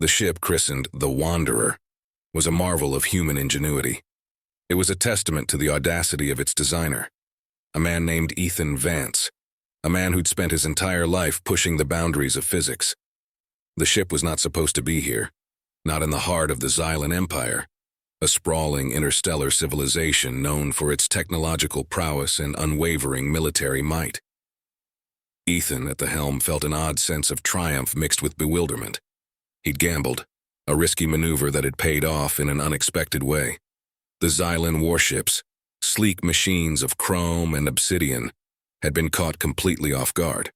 The ship, christened the Wanderer, was a marvel of human ingenuity. It was a testament to the audacity of its designer, a man named Ethan Vance, a man who'd spent his entire life pushing the boundaries of physics. The ship was not supposed to be here, not in the heart of the Xylan Empire, a sprawling interstellar civilization known for its technological prowess and unwavering military might. Ethan, at the helm, felt an odd sense of triumph mixed with bewilderment. He'd gambled, a risky maneuver that had paid off in an unexpected way. The Xylan warships, sleek machines of chrome and obsidian, had been caught completely off guard.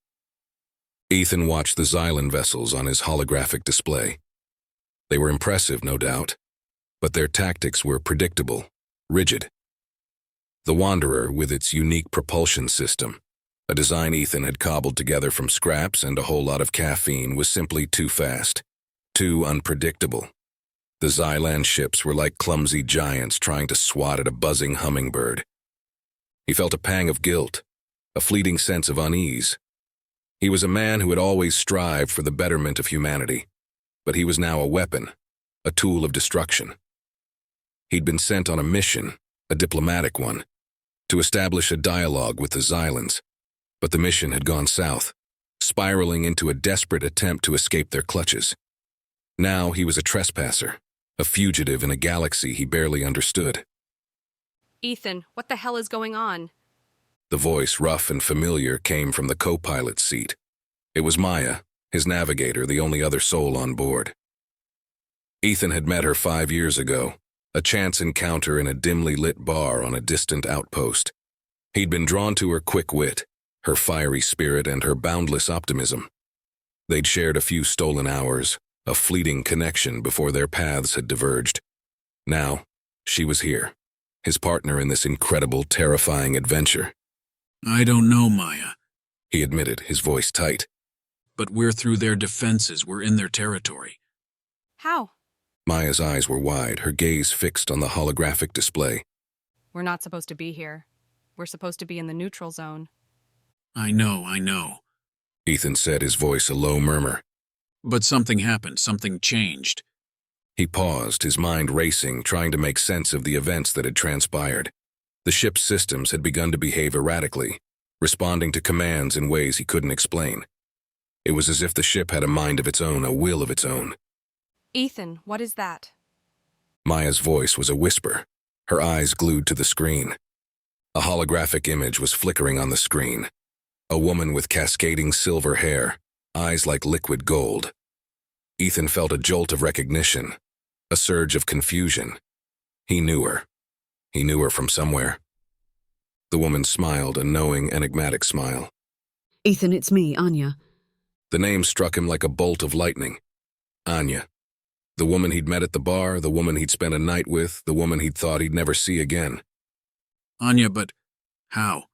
Ethan watched the Xylan vessels on his holographic display. They were impressive, no doubt, but their tactics were predictable, rigid. The Wanderer, with its unique propulsion system, a design Ethan had cobbled together from scraps and a whole lot of caffeine, was simply too fast, too unpredictable. The Xylan ships were like clumsy giants trying to swat at a buzzing hummingbird. He felt a pang of guilt, a fleeting sense of unease. He was a man who had always strived for the betterment of humanity, but he was now a weapon, a tool of destruction. He'd been sent on a mission, a diplomatic one, to establish a dialogue with the Xylans, but the mission had gone south, spiraling into a desperate attempt to escape their clutches. Now he was a trespasser, a fugitive in a galaxy he barely understood. Ethan, what the hell is going on? The voice, rough and familiar, came from the copilot's seat. It was Maya, his navigator, the only other soul on board. Ethan had met her 5 years ago, a chance encounter in a dimly lit bar on a distant outpost. He'd been drawn to her quick wit, her fiery spirit, and her boundless optimism. They'd shared a few stolen hours, a fleeting connection before their paths had diverged. Now, she was here, his partner in this incredible, terrifying adventure. I don't know, Maya, He admitted, his voice tight. but we're through their defenses. We're in their territory. How? Maya's eyes were wide, her gaze fixed on the holographic display. We're not supposed to be here. We're supposed to be in the neutral zone. I know. Ethan said, his voice a low murmur. But something happened, something changed. He paused, his mind racing, trying to make sense of the events that had transpired. The ship's systems had begun to behave erratically, responding to commands in ways he couldn't explain. It was as if the ship had a mind of its own, a will of its own. Ethan, what is that? Maya's voice was a whisper, her eyes glued to the screen. A holographic image was flickering on the screen. A woman with cascading silver hair, eyes like liquid gold. Ethan felt a jolt of recognition, a surge of confusion. He knew her. He knew her from somewhere. The woman smiled, a knowing, enigmatic smile. Ethan, it's me, Anya. The name struck him like a bolt of lightning. Anya. The woman he'd met at the bar, the woman he'd spent a night with, the woman he'd thought he'd never see again. Anya, but how?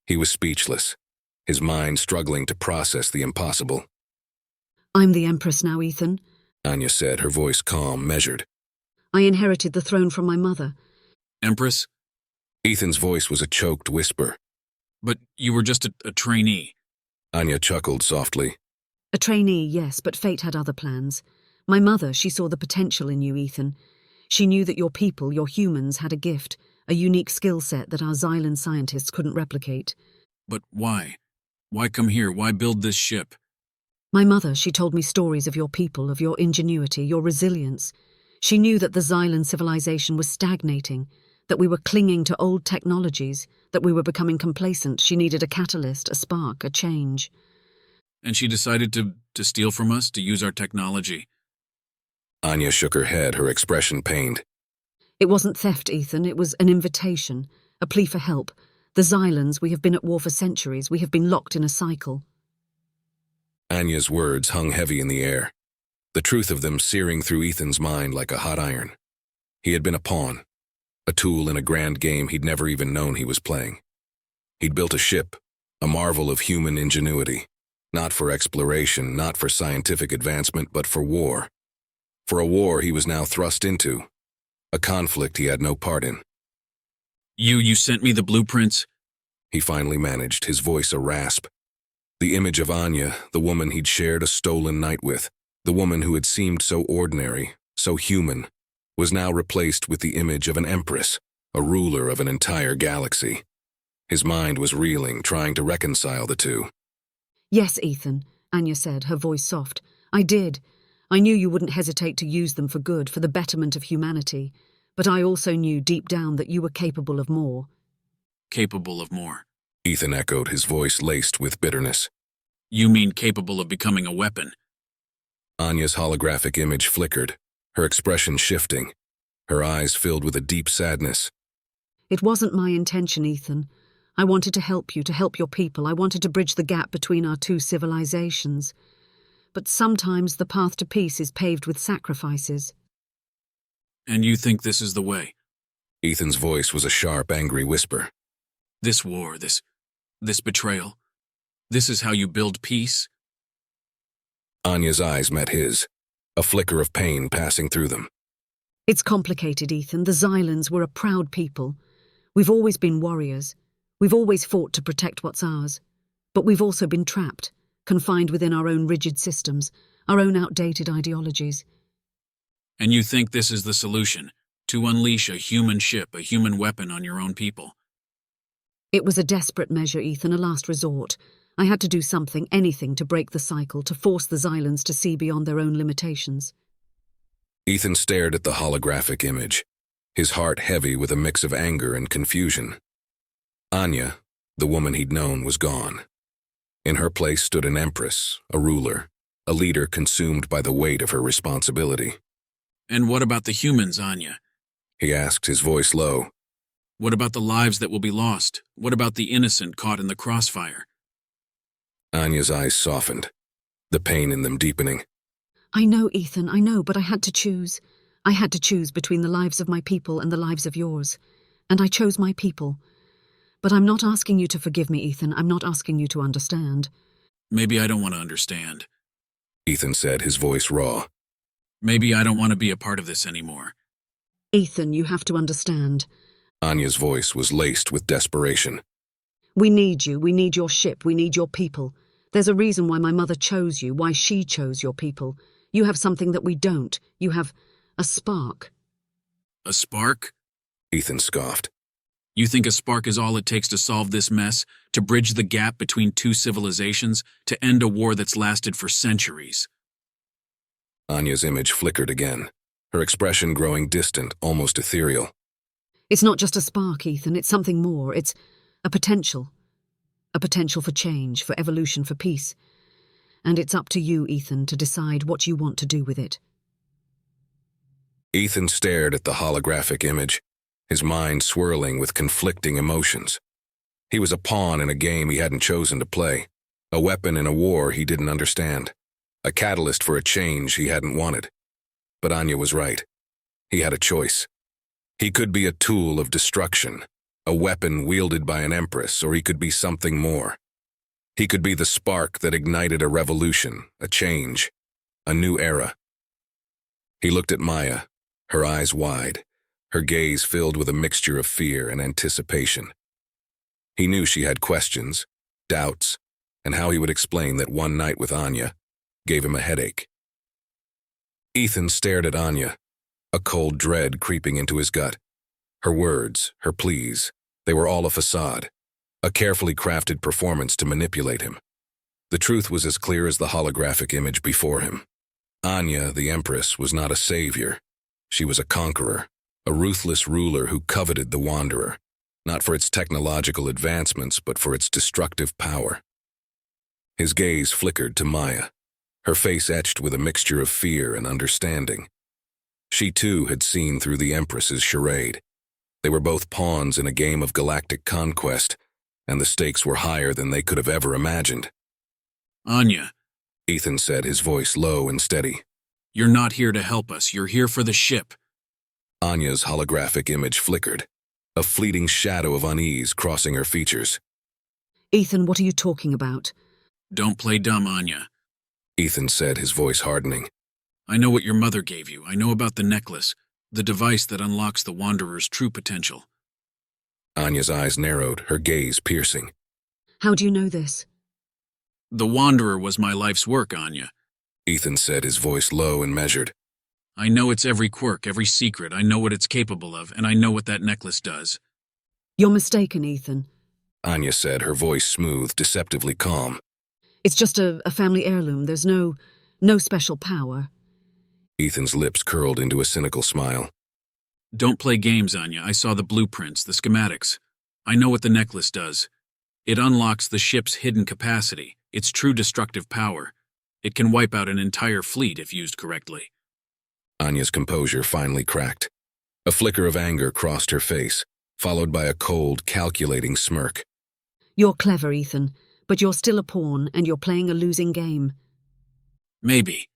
He was speechless, his mind struggling to process the impossible. I'm the Empress now, Ethan. Anya said, her voice calm, measured. I inherited the throne from my mother. Empress? Ethan's voice was a choked whisper. But you were just a trainee. Anya chuckled softly. A trainee, yes, but fate had other plans. My mother, she saw the potential in you, Ethan. She knew that your people, your humans, had a gift, a unique skill set that our Xylan scientists couldn't replicate. But why? Why come here? Why build this ship? My mother, she told me stories of your people, of your ingenuity, your resilience. She knew that the Xylan civilization was stagnating, that we were clinging to old technologies, that we were becoming complacent. She needed a catalyst, a spark, a change. And she decided to steal from us, to use our technology. Anya shook her head, her expression pained. It wasn't theft, Ethan. It was an invitation, a plea for help. The Xylans, we have been at war for centuries. We have been locked in a cycle. Anya's words hung heavy in the air, the truth of them searing through Ethan's mind like a hot iron. He had been a pawn, a tool in a grand game he'd never even known he was playing. He'd built a ship, a marvel of human ingenuity, not for exploration, not for scientific advancement, but for war. For a war he was now thrust into, a conflict he had no part in. You sent me the blueprints? He finally managed, his voice a rasp. The image of Anya, the woman he'd shared a stolen night with, The woman who had seemed so ordinary, so human, was now replaced with the image of an empress, a ruler of an entire galaxy. His mind was reeling, trying to reconcile the two. Yes, Ethan, Anya said, her voice soft. I did. I knew you wouldn't hesitate to use them for good, for the betterment of humanity. But I also knew deep down that you were capable of more. Capable of more. Ethan echoed, his voice laced with bitterness. You mean capable of becoming a weapon? Anya's holographic image flickered, her expression shifting, her eyes filled with a deep sadness. It wasn't my intention, Ethan. I wanted to help you, to help your people. I wanted to bridge the gap between our two civilizations. But sometimes the path to peace is paved with sacrifices. And you think this is the way? Ethan's voice was a sharp, angry whisper. This war, this betrayal, this is how you build peace? Anya's eyes met his, a flicker of pain passing through them. It's complicated, Ethan. The Xylans were a proud people. We've always been warriors. We've always fought to protect what's ours. But we've also been trapped, confined within our own rigid systems, our own outdated ideologies. And you think this is the solution, to unleash a human ship, a human weapon on your own people? It was a desperate measure, Ethan, a last resort. I had to do something, anything, to break the cycle, to force the Xylans to see beyond their own limitations. Ethan stared at the holographic image, his heart heavy with a mix of anger and confusion. Anya, the woman he'd known, was gone. In her place stood an empress, a ruler, a leader consumed by the weight of her responsibility. And what about the humans, Anya? He asked, his voice low. What about the lives that will be lost? What about the innocent caught in the crossfire? Anya's eyes softened, the pain in them deepening. I know, Ethan, I know, but I had to choose. I had to choose between the lives of my people and the lives of yours. And I chose my people. But I'm not asking you to forgive me, Ethan. I'm not asking you to understand. Maybe I don't want to understand, Ethan said, his voice raw. Maybe I don't want to be a part of this anymore. Ethan, you have to understand. Anya's voice was laced with desperation. We need you. We need your ship. We need your people. There's a reason why my mother chose you, why she chose your people. You have something that we don't. You have a spark. A spark? Ethan scoffed. You think a spark is all it takes to solve this mess, to bridge the gap between two civilizations, to end a war that's lasted for centuries? Anya's image flickered again, her expression growing distant, almost ethereal. It's not just a spark, Ethan. It's something more. It's a potential. A potential for change, for evolution, for peace. And it's up to you, Ethan, to decide what you want to do with it. Ethan stared at the holographic image, his mind swirling with conflicting emotions. He was a pawn in a game he hadn't chosen to play, a weapon in a war he didn't understand, a catalyst for a change he hadn't wanted. But Anya was right. He had a choice. He could be a tool of destruction, a weapon wielded by an empress, or he could be something more. He could be the spark that ignited a revolution, a change, a new era. He looked at Maya, her eyes wide, her gaze filled with a mixture of fear and anticipation. He knew she had questions, doubts, and how he would explain that one night with Anya gave him a headache. Ethan stared at Anya, a cold dread creeping into his gut. Her words, her pleas, they were all a facade, a carefully crafted performance to manipulate him. The truth was as clear as the holographic image before him. Anya, the Empress, was not a savior. She was a conqueror, a ruthless ruler who coveted the Wanderer, not for its technological advancements, but for its destructive power. His gaze flickered to Maya, her face etched with a mixture of fear and understanding. She too had seen through the Empress's charade. They were both pawns in a game of galactic conquest, and the stakes were higher than they could have ever imagined. Anya, Ethan said, his voice low and steady. You're not here to help us. You're here for the ship. Anya's holographic image flickered, a fleeting shadow of unease crossing her features. Ethan, what are you talking about? Don't play dumb, Anya, Ethan said, his voice hardening. I know what your mother gave you. I know about the necklace, the device that unlocks the Wanderer's true potential. Anya's eyes narrowed, her gaze piercing. How do you know this? The Wanderer was my life's work, Anya. Ethan said, his voice low and measured. I know its every quirk, every secret. I know what it's capable of, and I know what that necklace does. You're mistaken, Ethan. Anya said, her voice smooth, deceptively calm. It's just a family heirloom. There's no special power. Ethan's lips curled into a cynical smile. Don't play games, Anya. I saw the blueprints, the schematics. I know what the necklace does. It unlocks the ship's hidden capacity, its true destructive power. It can wipe out an entire fleet if used correctly. Anya's composure finally cracked. A flicker of anger crossed her face, followed by a cold, calculating smirk. You're clever, Ethan, but you're still a pawn and you're playing a losing game. Maybe.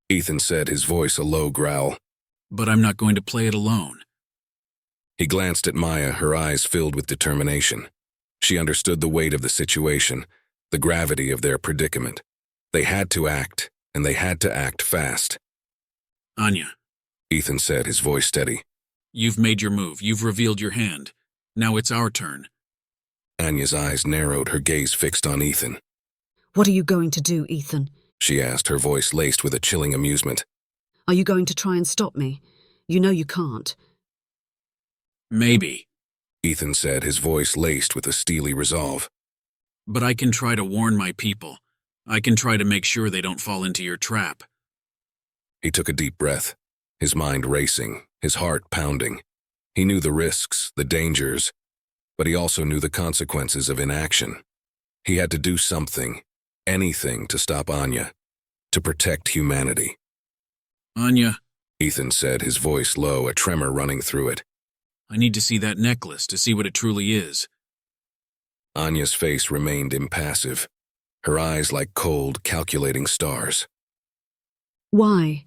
Ethan said, his voice a low growl. But I'm not going to play it alone. He glanced at Maya, her eyes filled with determination. She understood the weight of the situation, the gravity of their predicament. They had to act, and they had to act fast. Anya, Ethan said, his voice steady. You've made your move. You've revealed your hand. Now it's our turn. Anya's eyes narrowed, her gaze fixed on Ethan. What are you going to do, Ethan? She asked, her voice laced with a chilling amusement. Are you going to try and stop me? You know you can't. Maybe. Ethan said, his voice laced with a steely resolve. But I can try to warn my people. I can try to make sure they don't fall into your trap. He took a deep breath, his mind racing, his heart pounding. He knew the risks, the dangers, but he also knew the consequences of inaction. He had to do something, anything to stop Anya, to protect humanity. Anya, Ethan said, his voice low, a tremor running through it. I need to see that necklace to see what it truly is. Anya's face remained impassive, her eyes like cold, calculating stars. Why?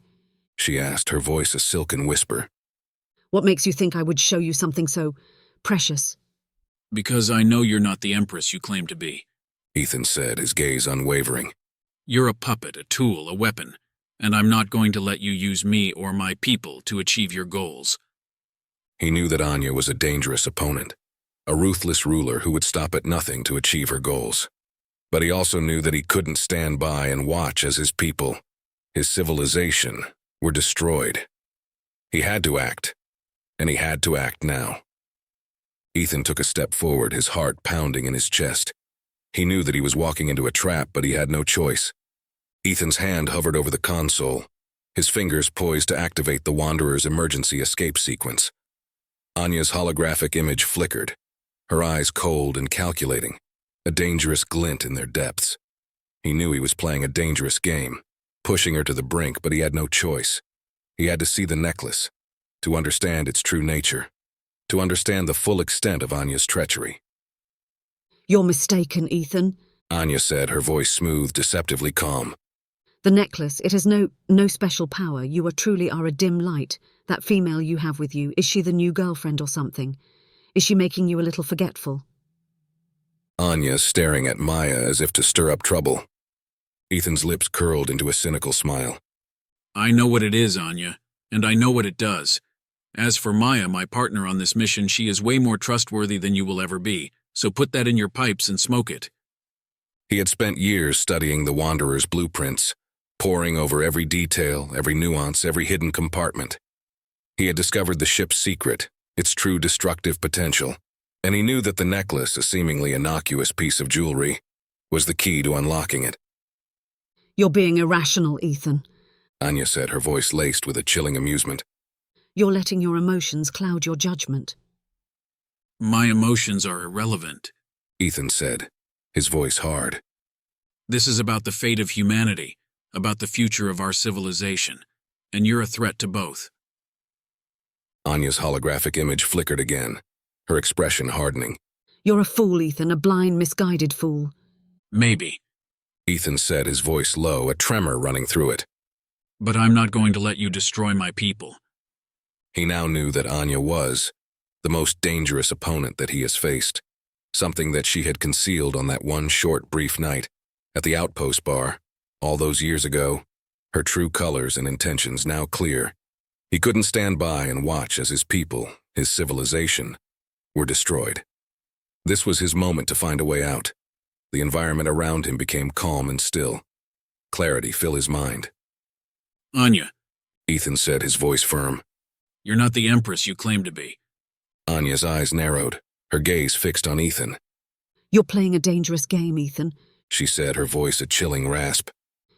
She asked, her voice a silken whisper. What makes you think I would show you something so precious? Because I know you're not the empress you claim to be. Ethan said, his gaze unwavering. You're a puppet, a tool, a weapon, and I'm not going to let you use me or my people to achieve your goals. He knew that Anya was a dangerous opponent, a ruthless ruler who would stop at nothing to achieve her goals. But he also knew that he couldn't stand by and watch as his people, his civilization, were destroyed. He had to act, and he had to act now. Ethan took a step forward, his heart pounding in his chest. He knew that he was walking into a trap, but he had no choice. Ethan's hand hovered over the console, his fingers poised to activate the Wanderer's emergency escape sequence. Anya's holographic image flickered, her eyes cold and calculating, a dangerous glint in their depths. He knew he was playing a dangerous game, pushing her to the brink, but he had no choice. He had to see the necklace, to understand its true nature, to understand the full extent of Anya's treachery. You're mistaken, Ethan, Anya said, her voice smooth, deceptively calm. The necklace, it has no special power. You truly are a dim light. That female you have with you, is she the new girlfriend or something? Is she making you a little forgetful? Anya staring at Maya as if to stir up trouble. Ethan's lips curled into a cynical smile. I know what it is, Anya, and I know what it does. As for Maya, my partner on this mission, she is way more trustworthy than you will ever be, so put that in your pipes and smoke it. He had spent years studying the Wanderer's blueprints, poring over every detail, every nuance, every hidden compartment. He had discovered the ship's secret, its true destructive potential, and he knew that the necklace, a seemingly innocuous piece of jewelry, was the key to unlocking it. You're being irrational, Ethan, Anya said, her voice laced with a chilling amusement. You're letting your emotions cloud your judgment. My emotions are irrelevant, Ethan said, his voice hard. This is about the fate of humanity, about the future of our civilization, and you're a threat to both. Anya's holographic image flickered again, her expression hardening. You're a fool, Ethan, a blind, misguided fool. Maybe. Ethan said, his voice low, a tremor running through it. But I'm not going to let you destroy my people. He now knew that Anya was the most dangerous opponent that he has faced, something that she had concealed on that one short, brief night at the outpost bar, all those years ago, her true colors and intentions now clear. He couldn't stand by and watch as his people, his civilization, were destroyed. This was his moment to find a way out. The environment around him became calm and still. Clarity filled his mind. Anya, Ethan said, his voice firm. you're not the Empress you claim to be. Anya's eyes narrowed, her gaze fixed on Ethan. You're playing a dangerous game, Ethan. She said, her voice a chilling rasp.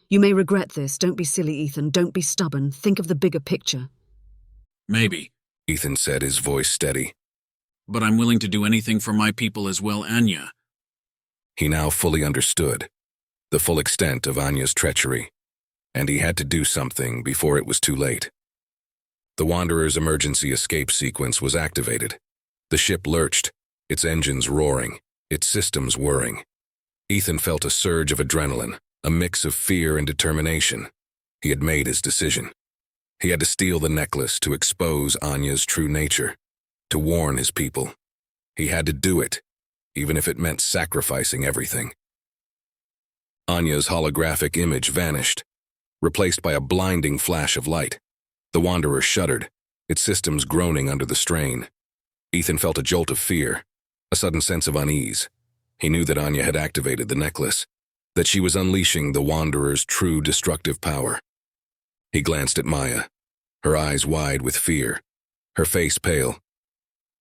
You may regret this. Don't be silly, Ethan. Don't be stubborn. Think of the bigger picture. Maybe, Ethan said, his voice steady. but I'm willing to do anything for my people as well, Anya. He now fully understood the full extent of Anya's treachery, and he had to do something before it was too late. The Wanderer's emergency escape sequence was activated. The ship lurched, its engines roaring, its systems whirring. Ethan felt a surge of adrenaline, a mix of fear and determination. He had made his decision. He had to steal the necklace to expose Anya's true nature, to warn his people. He had to do it, even if it meant sacrificing everything. Anya's holographic image vanished, replaced by a blinding flash of light. The Wanderer shuddered, its systems groaning under the strain. Ethan felt a jolt of fear, a sudden sense of unease. He knew that Anya had activated the necklace, that she was unleashing the Wanderer's true destructive power. He glanced at Maya, her eyes wide with fear, her face pale.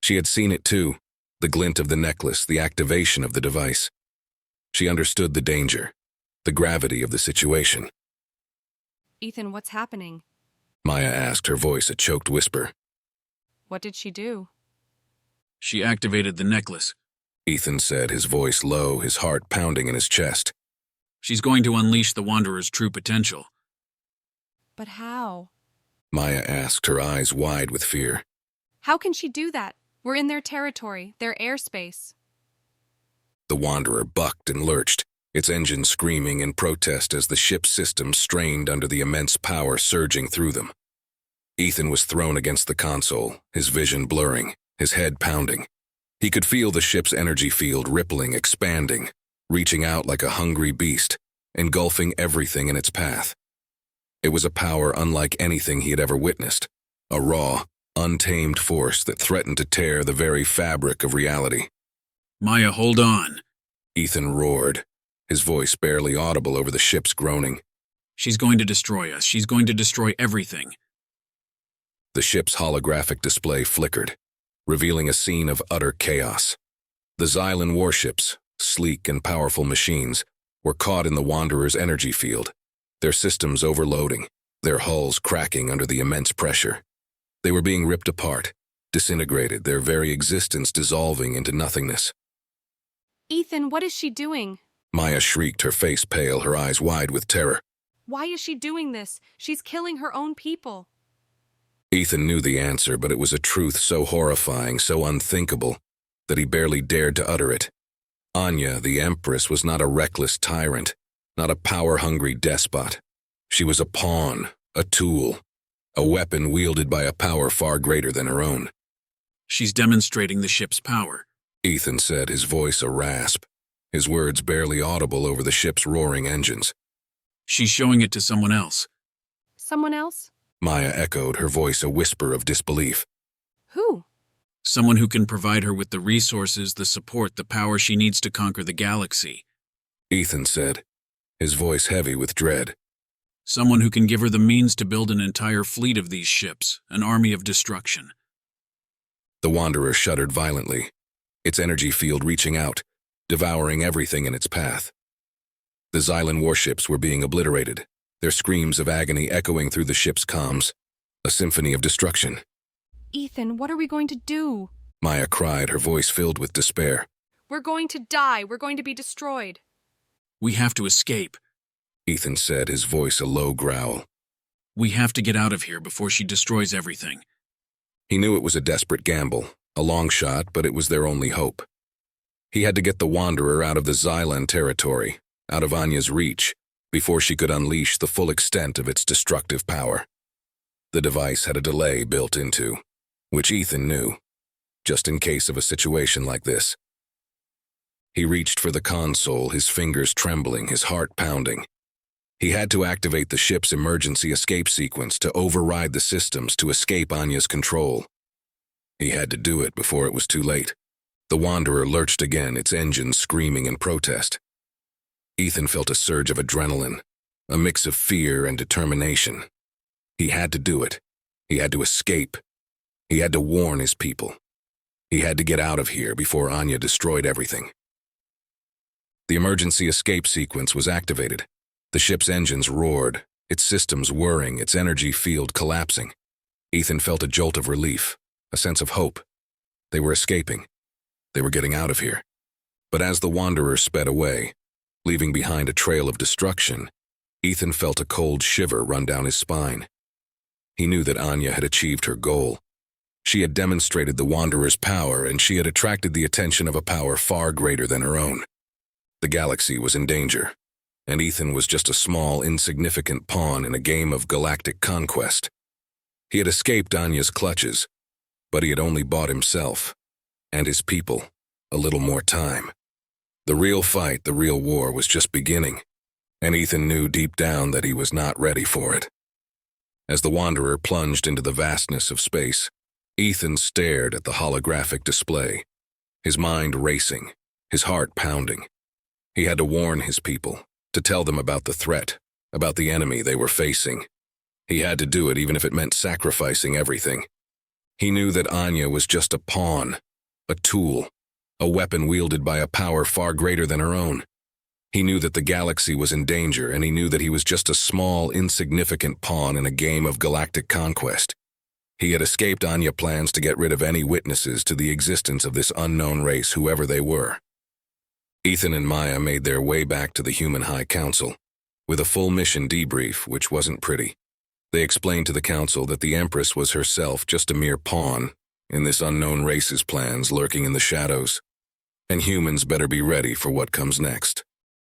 She had seen it too, the glint of the necklace, the activation of the device. She understood the danger, the gravity of the situation. Ethan, what's happening? Maya asked, her voice a choked whisper. What did she do? She activated the necklace. Ethan said, his voice low, his heart pounding in his chest. She's going to unleash the Wanderer's true potential. But how? Maya asked, her eyes wide with fear. How can she do that? We're in their territory, their airspace. The Wanderer bucked and lurched, its engine screaming in protest as the ship's systems strained under the immense power surging through them. Ethan was thrown against the console, his vision blurring, his head pounding. He could feel the ship's energy field rippling, expanding, reaching out like a hungry beast, engulfing everything in its path. It was a power unlike anything he had ever witnessed, a raw, untamed force that threatened to tear the very fabric of reality. Maya, hold on. Ethan roared, his voice barely audible over the ship's groaning. She's going to destroy us. She's going to destroy everything. The ship's holographic display flickered, revealing a scene of utter chaos. The Xylan warships, sleek and powerful machines, were caught in the Wanderer's energy field, their systems overloading, their hulls cracking under the immense pressure. They were being ripped apart, disintegrated, their very existence dissolving into nothingness. Ethan, what is she doing? Maya shrieked, her face pale, her eyes wide with terror. Why is she doing this? She's killing her own people. Ethan knew the answer, but it was a truth so horrifying, so unthinkable, that he barely dared to utter it. Anya, the Empress, was not a reckless tyrant, not a power-hungry despot. She was a pawn, a tool, a weapon wielded by a power far greater than her own. She's demonstrating the ship's power, Ethan said, his voice a rasp, his words barely audible over the ship's roaring engines. She's showing it to someone else. Someone else? Maya echoed, her voice a whisper of disbelief. Who? Someone who can provide her with the resources, the support, the power she needs to conquer the galaxy. Ethan said, his voice heavy with dread. Someone who can give her the means to build an entire fleet of these ships, an army of destruction. The Wanderer shuddered violently, its energy field reaching out, devouring everything in its path. The Xylan warships were being obliterated, their screams of agony echoing through the ship's comms, a symphony of destruction. Ethan, what are we going to do? Maya cried, her voice filled with despair. We're going to die. We're going to be destroyed. We have to escape. Ethan said, his voice a low growl. We have to get out of here before she destroys everything. He knew it was a desperate gamble, a long shot, but it was their only hope. He had to get the Wanderer out of the Xylan territory, out of Anya's reach, before she could unleash the full extent of its destructive power. The device had a delay built into, which Ethan knew, just in case of a situation like this. He reached for the console, his fingers trembling, his heart pounding. He had to activate the ship's emergency escape sequence to override the systems to escape Anya's control. He had to do it before it was too late. The Wanderer lurched again, its engines screaming in protest. Ethan felt a surge of adrenaline, a mix of fear and determination. He had to do it. He had to escape. He had to warn his people. He had to get out of here before Anya destroyed everything. The emergency escape sequence was activated. The ship's engines roared, its systems whirring, its energy field collapsing. Ethan felt a jolt of relief, a sense of hope. They were escaping. They were getting out of here. But as the Wanderer sped away, leaving behind a trail of destruction, Ethan felt a cold shiver run down his spine. He knew that Anya had achieved her goal. She had demonstrated the Wanderer's power, and she had attracted the attention of a power far greater than her own. The galaxy was in danger, and Ethan was just a small, insignificant pawn in a game of galactic conquest. He had escaped Anya's clutches, but he had only bought himself, and his people, a little more time. The real fight, the real war, was just beginning, and Ethan knew deep down that he was not ready for it. As the Wanderer plunged into the vastness of space, Ethan stared at the holographic display, his mind racing, his heart pounding. He had to warn his people, to tell them about the threat, about the enemy they were facing. He had to do it even if it meant sacrificing everything. He knew that Anya was just a pawn, a tool, a weapon wielded by a power far greater than her own. He knew that the galaxy was in danger, and he knew that he was just a small, insignificant pawn in a game of galactic conquest. He had escaped Anya plans to get rid of any witnesses to the existence of this unknown race, whoever they were. Ethan and Maya made their way back to the Human High Council, with a full mission debrief, which wasn't pretty. They explained to the Council that the Empress was herself just a mere pawn in this unknown race's plans lurking in the shadows, and humans better be ready for what comes next.